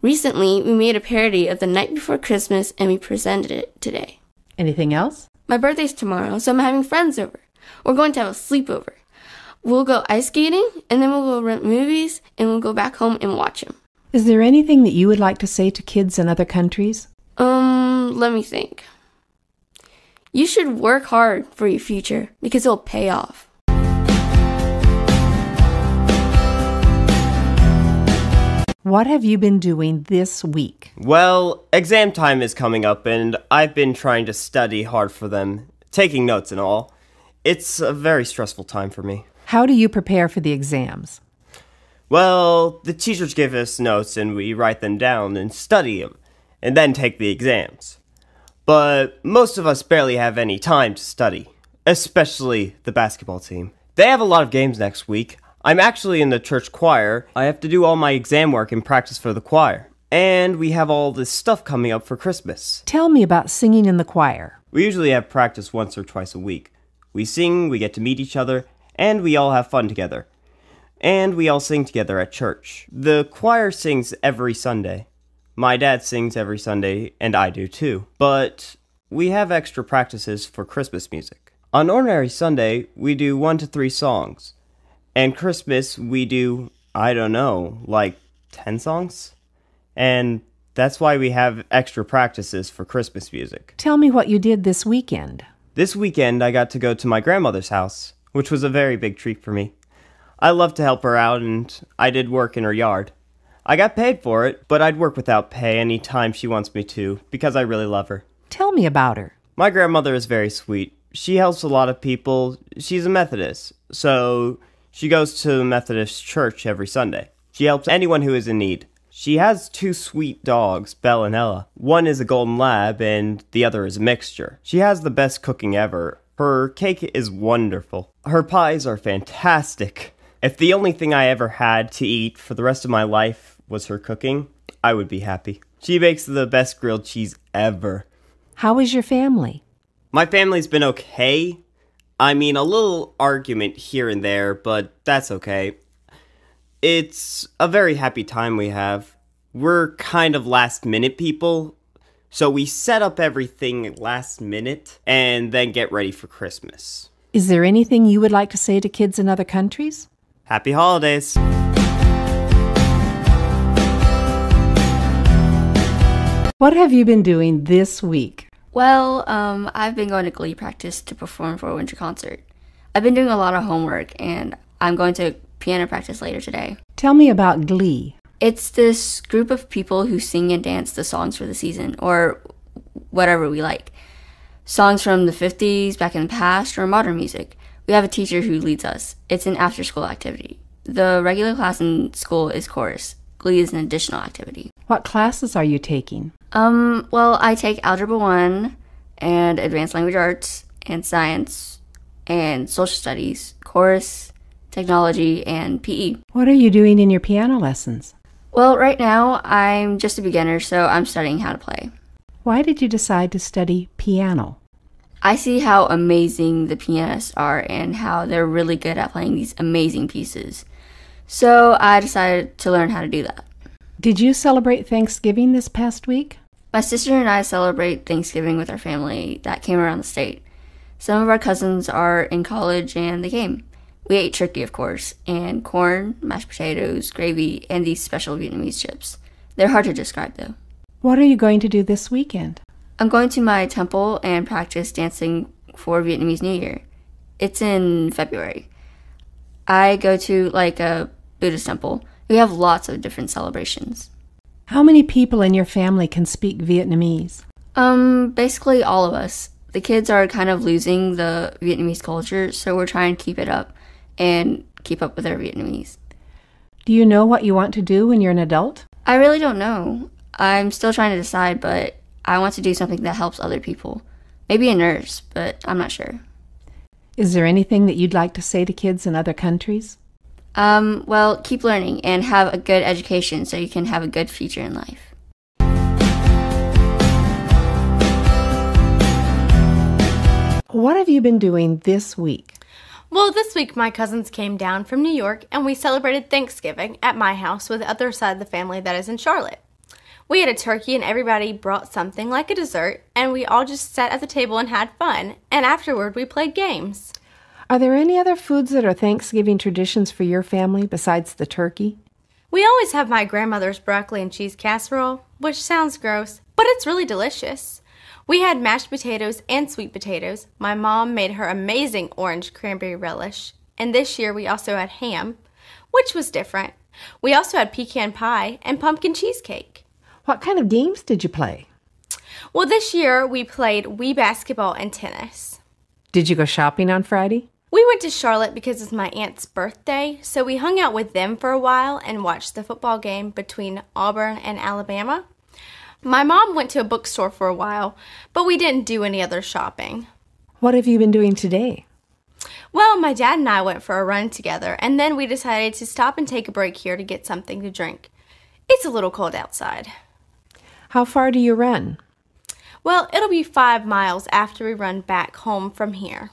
Recently, we made a parody of The Night Before Christmas, and we presented it today. Anything else? My birthday's tomorrow, so I'm having friends over. We're going to have a sleepover. We'll go ice skating, and then we'll go rent movies, and we'll go back home and watch them. Is there anything that you would like to say to kids in other countries? Let me think. You should work hard for your future, because it'll pay off. What have you been doing this week? Well, exam time is coming up, and I've been trying to study hard for them, taking notes and all. It's a very stressful time for me. How do you prepare for the exams? Well, the teachers give us notes and we write them down and study them, and then take the exams. But most of us barely have any time to study, especially the basketball team. They have a lot of games next week. I'm actually in the church choir. I have to do all my exam work and practice for the choir. And we have all this stuff coming up for Christmas. Tell me about singing in the choir. We usually have practice once or twice a week. We sing, we get to meet each other, and we all have fun together. And we all sing together at church. The choir sings every Sunday. My dad sings every Sunday, and I do too. But we have extra practices for Christmas music. On ordinary Sunday, we do 1 to 3 songs. And Christmas, we do, I don't know, like 10 songs? And that's why we have extra practices for Christmas music. Tell me what you did this weekend. This weekend, I got to go to my grandmother's house, which was a very big treat for me. I love to help her out, and I did work in her yard. I got paid for it, but I'd work without pay any time she wants me to, because I really love her. Tell me about her. My grandmother is very sweet. She helps a lot of people. She's a Methodist, so she goes to the Methodist church every Sunday. She helps anyone who is in need. She has 2 sweet dogs, Belle and Ella. One is a golden lab, and the other is a mixture. She has the best cooking ever. Her cake is wonderful. Her pies are fantastic. If the only thing I ever had to eat for the rest of my life was her cooking, I would be happy. She makes the best grilled cheese ever. How is your family? My family's been okay. I mean, a little argument here and there, but that's okay. It's a very happy time we have. We're kind of last-minute people, so we set up everything last minute and then get ready for Christmas. Is there anything you would like to say to kids in other countries? Happy holidays! What have you been doing this week? Well, I've been going to Glee practice to perform for a winter concert. I've been doing a lot of homework, and I'm going to piano practice later today. Tell me about Glee. It's this group of people who sing and dance the songs for the season, or whatever we like. Songs from the 50s, back in the past, or modern music. We have a teacher who leads us. It's an after-school activity. The regular class in school is chorus. Glee is an additional activity. What classes are you taking? Well, I take Algebra 1 and Advanced Language Arts and Science and Social Studies, Chorus, technology, and PE. What are you doing in your piano lessons? Well, right now I'm just a beginner, so I'm studying how to play. Why did you decide to study piano? I see how amazing the pianists are and how they're really good at playing these amazing pieces. So I decided to learn how to do that. Did you celebrate Thanksgiving this past week? My sister and I celebrate Thanksgiving with our family that came around the state. Some of our cousins are in college and they came. We ate turkey, of course, and corn, mashed potatoes, gravy, and these special Vietnamese chips. They're hard to describe, though. What are you going to do this weekend? I'm going to my temple and practice dancing for Vietnamese New Year. It's in February. I go to like a Buddhist temple. We have lots of different celebrations. How many people in your family can speak Vietnamese? Basically all of us. The kids are kind of losing the Vietnamese culture, so we're trying to keep it up and keep up with our Vietnamese. Do you know what you want to do when you're an adult? I really don't know. I'm still trying to decide, but I want to do something that helps other people. Maybe a nurse, but I'm not sure. Is there anything that you'd like to say to kids in other countries? Well, keep learning and have a good education so you can have a good future in life. What have you been doing this week? Well, this week my cousins came down from New York and we celebrated Thanksgiving at my house with the other side of the family that is in Charlotte. We had a turkey and everybody brought something like a dessert and we all just sat at the table and had fun, and afterward we played games. Are there any other foods that are Thanksgiving traditions for your family besides the turkey? We always have my grandmother's broccoli and cheese casserole, which sounds gross, but it's really delicious. We had mashed potatoes and sweet potatoes. My mom made her amazing orange cranberry relish. And this year we also had ham, which was different. We also had pecan pie and pumpkin cheesecake. What kind of games did you play? Well, this year we played Wii basketball and tennis. Did you go shopping on Friday? We went to Charlotte because it's my aunt's birthday, so we hung out with them for a while and watched the football game between Auburn and Alabama. My mom went to a bookstore for a while, but we didn't do any other shopping. What have you been doing today? Well, my dad and I went for a run together, and then we decided to stop and take a break here to get something to drink. It's a little cold outside. How far do you run? Well, it'll be 5 miles after we run back home from here.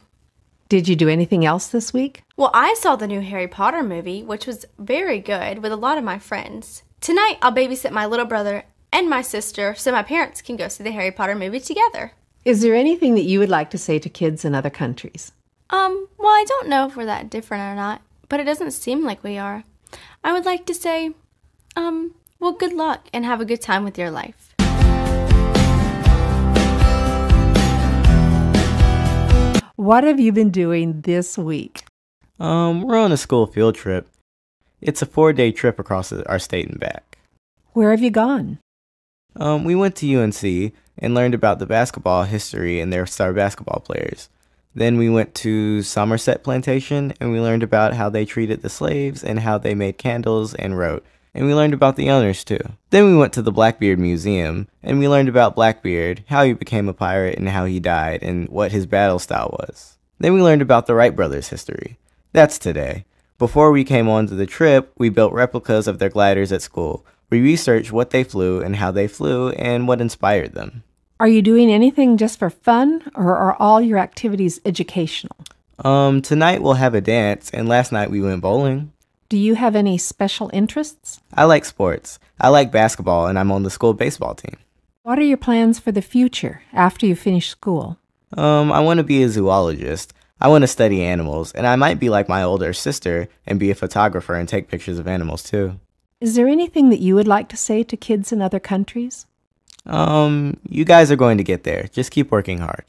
Did you do anything else this week? Well, I saw the new Harry Potter movie, which was very good, with a lot of my friends. Tonight, I'll babysit my little brother and my sister so my parents can go see the Harry Potter movie together. Is there anything that you would like to say to kids in other countries? Well, I don't know if we're that different or not, but it doesn't seem like we are. I would like to say, well, good luck and have a good time with your life. What have you been doing this week? We're on a school field trip. It's a 4-day trip across our state and back. Where have you gone? We went to UNC and learned about the basketball history and their star basketball players. Then we went to Somerset Plantation and we learned about how they treated the slaves and how they made candles and wrote. And we learned about the owners too. Then we went to the Blackbeard Museum and we learned about Blackbeard, how he became a pirate and how he died and what his battle style was. Then we learned about the Wright brothers' history. That's today. Before we came on to the trip, we built replicas of their gliders at school. We researched what they flew and how they flew and what inspired them. Are you doing anything just for fun, or are all your activities educational? Tonight we'll have a dance, and last night we went bowling. Do you have any special interests? I like sports. I like basketball, and I'm on the school baseball team. What are your plans for the future after you finish school? I want to be a zoologist. I want to study animals, and I might be like my older sister and be a photographer and take pictures of animals too. Is there anything that you would like to say to kids in other countries? You guys are going to get there. Just keep working hard.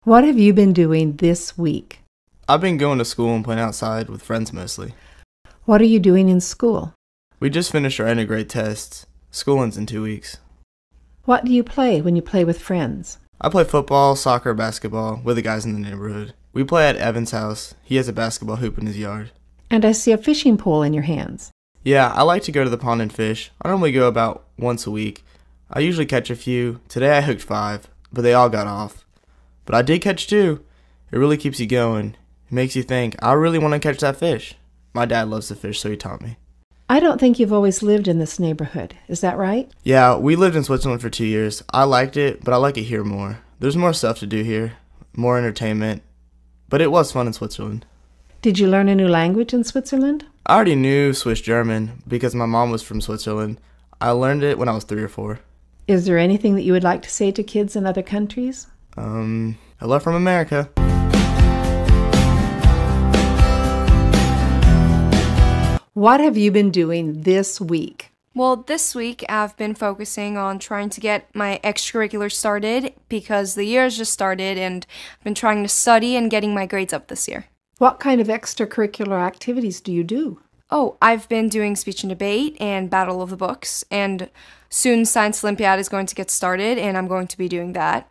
What have you been doing this week? I've been going to school and playing outside with friends mostly. What are you doing in school? We just finished our end of grade tests. School ends in 2 weeks. What do you play when you play with friends? I play football, soccer, basketball with the guys in the neighborhood. We play at Evan's house. He has a basketball hoop in his yard. And I see a fishing pole in your hands. Yeah, I like to go to the pond and fish. I normally go about once a week. I usually catch a few. Today I hooked 5, but they all got off. But I did catch 2. It really keeps you going. It makes you think, I really want to catch that fish. My dad loves to fish, so he taught me. I don't think you've always lived in this neighborhood. Is that right? Yeah, we lived in Switzerland for 2 years. I liked it, but I like it here more. There's more stuff to do here, more entertainment. But it was fun in Switzerland. Did you learn a new language in Switzerland? I already knew Swiss German because my mom was from Switzerland. I learned it when I was 3 or 4. Is there anything that you would like to say to kids in other countries? Hello from America. What have you been doing this week? Well, this week I've been focusing on trying to get my extracurriculars started because the year has just started and I've been trying to study and getting my grades up this year. What kind of extracurricular activities do you do? Oh, I've been doing speech and debate and Battle of the Books, and soon Science Olympiad is going to get started and I'm going to be doing that.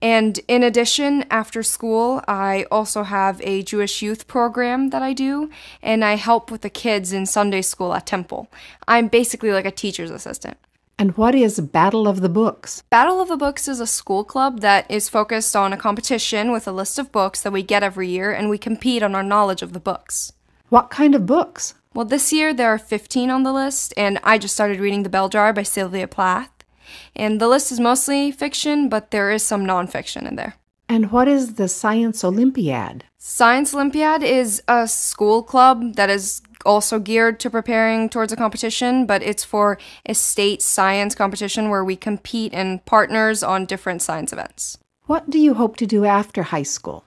And in addition, after school, I also have a Jewish youth program that I do, and I help with the kids in Sunday school at Temple. I'm basically like a teacher's assistant. And what is Battle of the Books? Battle of the Books is a school club that is focused on a competition with a list of books that we get every year, and we compete on our knowledge of the books. What kind of books? Well, this year there are 15 on the list, and I just started reading The Bell Jar by Sylvia Plath. And the list is mostly fiction, but there is some nonfiction in there. And what is the Science Olympiad? Science Olympiad is a school club that is also geared to preparing towards a competition, but it's for a state science competition where we compete in partners on different science events. What do you hope to do after high school?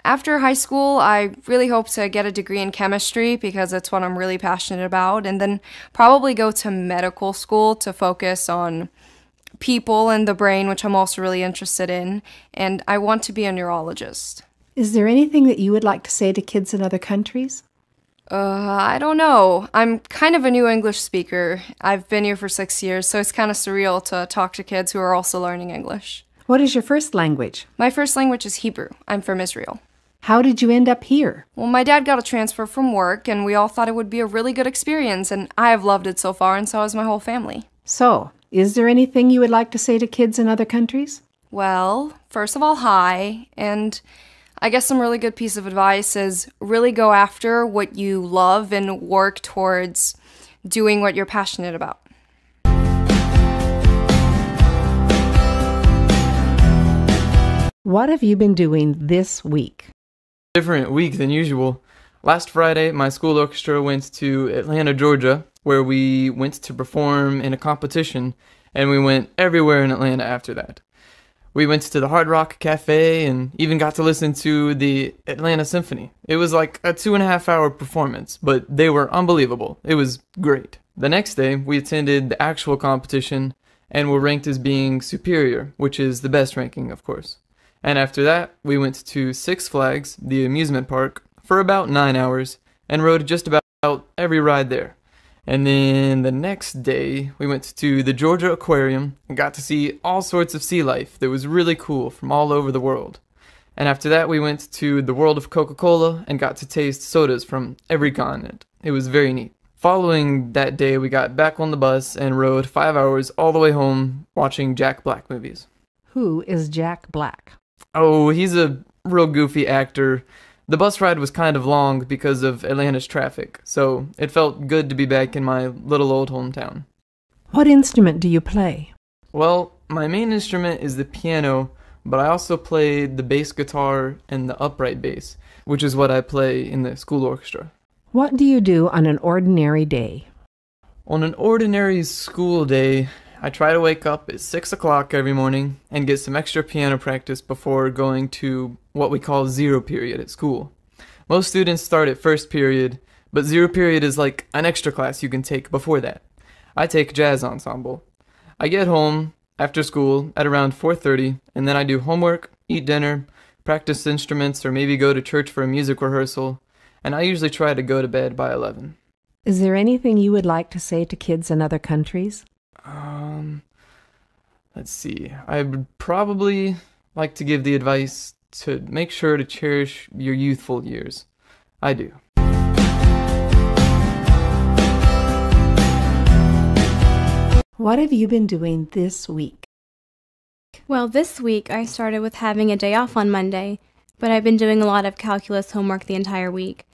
After high school, I really hope to get a degree in chemistry because it's what I'm really passionate about, and then probably go to medical school to focus on people and the brain, which I'm also really interested in, and I want to be a neurologist. Is there anything that you would like to say to kids in other countries? I don't know. I'm kind of a new English speaker. I've been here for 6 years, so it's kind of surreal to talk to kids who are also learning English. What is your first language? My first language is Hebrew. I'm from Israel. How did you end up here? Well, my dad got a transfer from work, and we all thought it would be a really good experience, and I have loved it so far, and so has my whole family. So, is there anything you would like to say to kids in other countries? Well, first of all, hi, and I guess some really good piece of advice is really go after what you love and work towards doing what you're passionate about. What have you been doing this week? Different week than usual. Last Friday, my school orchestra went to Atlanta, Georgia, where we went to perform in a competition, and we went everywhere in Atlanta after that. We went to the Hard Rock Cafe and even got to listen to the Atlanta Symphony. It was like a 2.5-hour performance, but they were unbelievable. It was great. The next day, we attended the actual competition and were ranked as being superior, which is the best ranking, of course. And after that, we went to Six Flags, the amusement park, for about 9 hours and rode just about every ride there. And then the next day, we went to the Georgia Aquarium and got to see all sorts of sea life that was really cool from all over the world. And after that, we went to the world of Coca-Cola and got to taste sodas from every continent. It was very neat. Following that day, we got back on the bus and rode 5 hours all the way home watching Jack Black movies. Who is Jack Black? Oh, he's a real goofy actor. The bus ride was kind of long because of Atlanta's traffic, so it felt good to be back in my little old hometown. What instrument do you play? Well, my main instrument is the piano, but I also play the bass guitar and the upright bass, which is what I play in the school orchestra. What do you do on an ordinary day? On an ordinary school day, I try to wake up at 6 o'clock every morning and get some extra piano practice before going to what we call zero period at school. Most students start at first period, but zero period is like an extra class you can take before that. I take jazz ensemble. I get home after school at around 4:30, and then I do homework, eat dinner, practice instruments, or maybe go to church for a music rehearsal, and I usually try to go to bed by 11. Is there anything you would like to say to kids in other countries? Let's see. I would probably like to give the advice to make sure to cherish your youthful years. I do. What have you been doing this week? Well, this week I started with having a day off on Monday, but I've been doing a lot of calculus homework the entire week.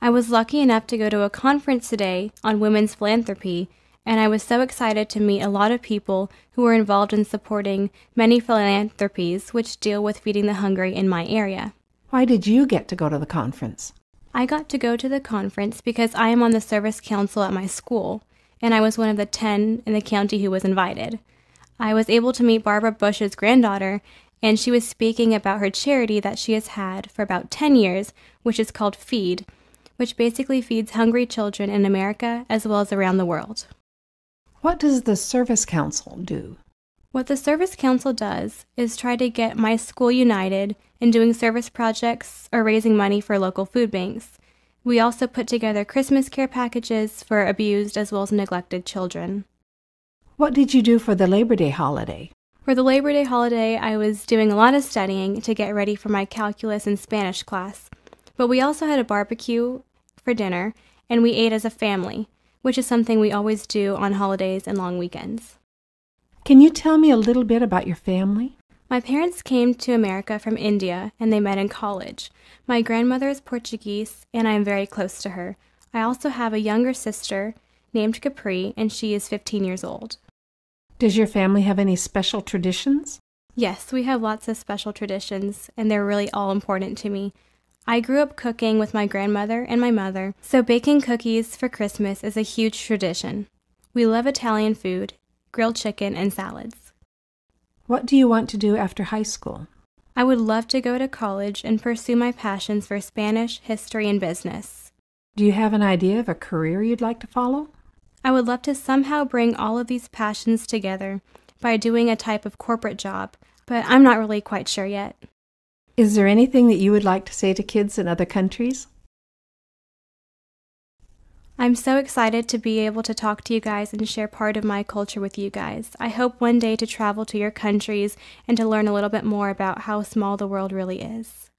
I was lucky enough to go to a conference today on women's philanthropy, and I was so excited to meet a lot of people who are involved in supporting many philanthropies which deal with feeding the hungry in my area. Why did you get to go to the conference? I got to go to the conference because I am on the service council at my school, and I was one of the 10 in the county who was invited. I was able to meet Barbara Bush's granddaughter, and she was speaking about her charity that she has had for about 10 years, which is called Feed, which basically feeds hungry children in America as well as around the world. What does the Service Council do? What the Service Council does is try to get my school united in doing service projects or raising money for local food banks. We also put together Christmas care packages for abused as well as neglected children. What did you do for the Labor Day holiday? For the Labor Day holiday, I was doing a lot of studying to get ready for my calculus and Spanish class. But we also had a barbecue for dinner, and we ate as a family, which is something we always do on holidays and long weekends. Can you tell me a little bit about your family? My parents came to America from India, and they met in college. My grandmother is Portuguese, and I am very close to her. I also have a younger sister named Capri, and she is 15 years old. Does your family have any special traditions? Yes, we have lots of special traditions, and they're really all important to me. I grew up cooking with my grandmother and my mother, so baking cookies for Christmas is a huge tradition. We love Italian food, grilled chicken, and salads. What do you want to do after high school? I would love to go to college and pursue my passions for Spanish, history, and business. Do you have an idea of a career you'd like to follow? I would love to somehow bring all of these passions together by doing a type of corporate job, but I'm not really quite sure yet. Is there anything that you would like to say to kids in other countries? I'm so excited to be able to talk to you guys and share part of my culture with you guys. I hope one day to travel to your countries and to learn a little bit more about how small the world really is.